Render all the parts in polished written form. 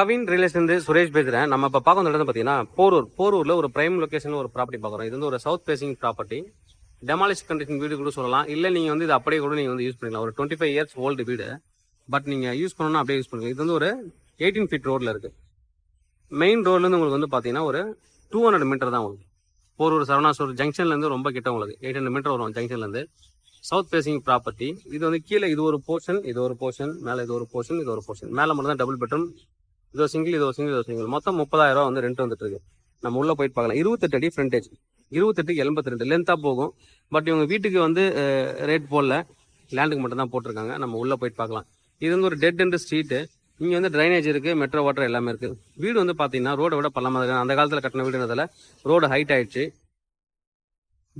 Kavin real Suresh பேசுறேன். நம்ம இப்போ பார்க்க வந்த இடம் பார்த்தீங்கன்னா போரூர்ல ஒரு பிரைம் லொகேஷன் ஒரு ப்ராப்பர்ட்டி பார்க்குறோம். இது வந்து ஒரு south facing property. Demolish condition வீடு கூட சொல்லலாம். இல்லை நீங்கள் வந்து இது அப்படியே கூட நீங்கள் வந்து யூஸ் பண்ணிக்கலாம். ஒரு 25 இயர்ஸ் ஓல்டு வீடு. பட் நீங்கள் யூஸ் பண்ணணும்னா அப்படியே யூஸ் பண்ணிக்கலாம். இது வந்து ஒரு 18 ஃபீட் ரோடில் இருக்குது. மெயின் ரோட்லேருந்து உங்களுக்கு வந்து பார்த்தீங்கன்னா ஒரு 200 மீட்டர் தான் உங்களுக்கு. போரூர் சரவணாஸ்வரர் ஜங்ஷன்லேருந்து ரொம்ப கிட்ட உங்களுக்கு 800 மீட்டர் வரும் ஜங்ஷன்லேருந்து. South facing property. இது வந்து கீழே இது ஒரு போர்ஷன், இது ஒரு போர்ஷன், மேலே இது ஒரு போர்ஷன், இது ஒரு போர்ஷன். மேலே மட்டும் தான் டபுள் பெட்ரூம். இது ஒரு சிங்கிள், இது ஒரு சிங்கிள், இது ஒரு சிங்கிள். மொத்தம் 30,000 வந்து ரெண்ட் வந்துட்டு இருக்கு. நம்ம உள்ள போயிட்டு பார்க்கலாம். 28 அடி ஃப்ரண்டேஜ், 28-82 லென்த்தாக போகும். பட் இவங்க வீட்டுக்கு வந்து ரேட் போடல, லேண்டுக்கு மட்டும் தான் போட்டிருக்காங்க. நம்ம உள்ள போயிட்டு பார்க்கலாம். இது வந்து ஒரு டெட் எண்ட் ஸ்ட்ரீட்டு. இங்கே வந்து ட்ரைனேஜ் இருக்குது, மெட்ரோ வாட்டர் எல்லாமே இருக்குது. வீடு வந்து பார்த்தீங்கன்னா ரோடை விட பள்ளமாக இருக்குது. அந்த காலத்தில் கட்டின வீடுன்றதால ரோடு ஹைட் ஆயிடுச்சு.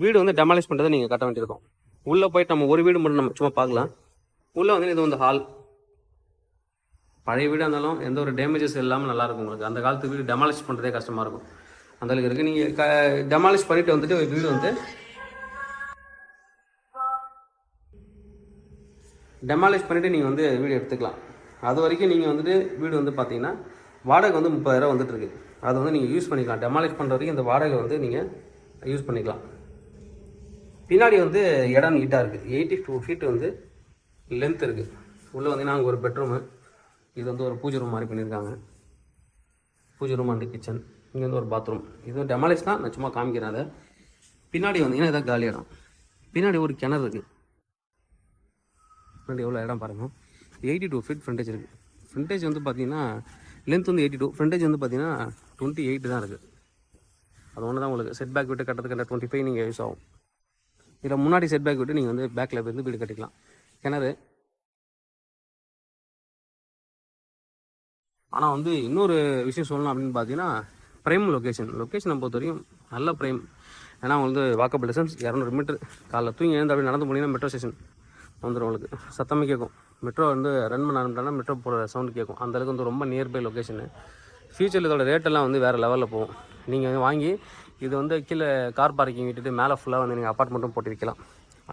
வீடு வந்து டெமாலிஷ் பண்ணுறதை நீங்கள் கட்ட வேண்டியிருக்கும். உள்ளே போயிட்டு நம்ம ஒரு வீடு மட்டும் நம்ம சும்மா பார்க்கலாம். உள்ளே வந்து இது வந்து ஹால். பழைய வீடாக இருந்தாலும் எந்த ஒரு டேமேஜஸ் இல்லாமல் நல்லாயிருக்கும் உங்களுக்கு. அந்த காலத்து வீடு டெமாலிஷ் பண்ணுறதே கஷ்டமாக இருக்கும். அந்தளவுக்கு இருக்குது. நீங்கள் டெமாலிஷ் பண்ணிட்டு வந்துட்டு வீடு வந்து டெமாலிஷ் பண்ணிவிட்டு நீங்கள் வந்து வீடு எடுத்துக்கலாம். அது வரைக்கும் நீங்கள் வந்துட்டு வீடு வந்து பார்த்தீங்கன்னா வாடகை வந்து 30,000 வந்துட்டுருக்கு. அதை வந்து நீங்கள் யூஸ் பண்ணிக்கலாம். டெமாலிஷ் பண்ணுற வரைக்கும் இந்த வாடகை வந்து நீங்கள் யூஸ் பண்ணிக்கலாம். பின்னாடி வந்து இடம் நீட்டாக இருக்குது. 82 ஃபீட் வந்து லென்த் இருக்குது. உள்ளே வந்தீங்கன்னா அங்கே ஒரு பெட்ரூமு. இது வந்து ஒரு பூஜை ரூம் மாதிரி பண்ணியிருக்காங்க. பூஜை ரூம் அண்ட் கிச்சன். இங்கே வந்து ஒரு பாத்ரூம். இது டெமாலிஷ் தான், நான் சும்மா காமிக்கிறேன். அதை பின்னாடி வந்தீங்கன்னா இதான் காலி இடம். பின்னாடி ஒரு கிணறு இருக்குது. பின்னாடி எவ்வளோ இடம் பாருங்கள். 82 ஃபீட் ஃப்ரண்டேஜ் இருக்குது. ஃப்ரண்டேஜ் வந்து பார்த்தீங்கன்னா லென்த் வந்து 82, ஃப்ரண்டேஜ் வந்து பார்த்தீங்கன்னா 28 தான் இருக்குது. அது ஒன்று தான் உங்களுக்கு செட் பேக் விட்டு கட்டுறதுக்கு 25 நீங்கள் யூஸ் ஆகும். இதில் முன்னாடி செட் பேக் விட்டு நீங்கள் வந்து பேக்கில் இருந்து வீடு கட்டிக்கலாம். கிணறு. ஆனால் வந்து இன்னொரு விஷயம் சொல்லணும் அப்படின்னு பார்த்தீங்கன்னா ப்ரைம் லொக்கேஷனை பொறுத்த வரைக்கும் நல்ல ப்ரைம். ஏன்னா வந்து வாக்கபிள் டிஸ்டன்ஸ் 200 மீட்டர். காலைல தூங்கி எழுந்து அப்படி நடந்து போனீங்கன்னா மெட்ரோ ஸ்டேஷன் வந்துடும் உங்களுக்கு. சத்தமே கேட்கும். மெட்ரோ வந்து ரன் பண்ண ஆரம்பிட்டாங்கன்னா மெட்ரோ போகிற சவுண்டு கேட்கும். அந்தளவுக்கு வந்து ரொம்ப நியர்பை லொக்கேஷனு. ஃபியூச்சரில் இதோட ரேட்டெல்லாம் வந்து வேறு லெவலில் போகும். நீங்கள் வந்து வாங்கி இது வந்து கீழே கார் பார்க்கிங் விட்டுட்டு மேலே ஃபுல்லாக வந்து நீங்கள் அப்பார்ட்மெண்ட்டும் போட்டு விற்கலாம்.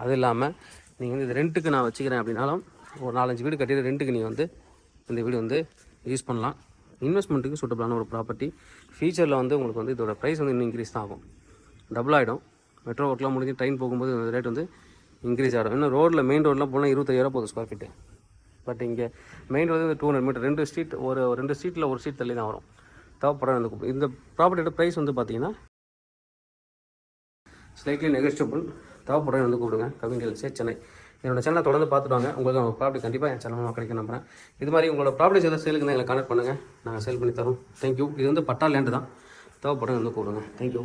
அது இல்லாமல் நீங்கள் வந்து இது ரெண்ட்டுக்கு நான் வச்சுக்கிறேன் அப்படின்னாலும் ஒரு 4-5 வீடு கட்டிட்டு ரெண்ட்டுக்கு நீங்கள் வந்து இந்த வீடு வந்து யூஸ் பண்ணலாம். இன்வெஸ்ட்மெண்ட்டுக்கு சூட்டபிளான ஒரு ப்ராப்பர்ட்டி. ஃபியூச்சரில் வந்து உங்களுக்கு வந்து இதோட ப்ரைஸ் வந்து இன்னும் இன்க்ரீஸ் தான் ஆகும். டபுள் ஆகிடும். மெட்ரோ ஒர்க்லாம் முடிஞ்சு ட்ரெயின் போகும்போது ரேட் வந்து இன்க்ரீஸ் ஆகிடும். இன்னும் ரோட்டில் மெயின் ரோடெலாம் போனால் 25,000 போகுது ஸ்கொயர் ஃபீட்டு. பட் இங்கே மெயின் ரோடு 200 மீட்டர். 2 ஸ்ட்ரீட், ஒரு 2 ஸ்ட்ரீட்டில் ஒரு ஸ்ட்ரீட் தள்ளி தான் வரும். தேவைப்படுற இந்த ப்ராப்பர்ட்டியோட ப்ரைஸ் வந்து பார்த்தீங்கன்னா ஸ்லைட்லி நெகோஷியபிள். தேவைப்படுற வந்து கூப்பிடுங்க. Kavin real estate Chennai. என்னோட சேனலை தொடர்ந்து பார்த்துட்டு வாங்க. உங்களுக்கு ப்ராப்பர்ட்டி கண்டிப்பாக என் சேனல் கிடைக்கும் நம்புறேன். இது மாதிரி உங்களோட ப்ராப்பர்ட்டிஸ் எதாவது சேலுக்கு தான் எங்களை கான்டெக்ட் பண்ணுங்கள். நாங்கள் சேல் பண்ணி தரோம். தேங்க்யூ. இது வந்து பட்டா லேண்டு தான். தேவைப்படுற வந்து கூப்பிடுங்க. தேங்க்யூ.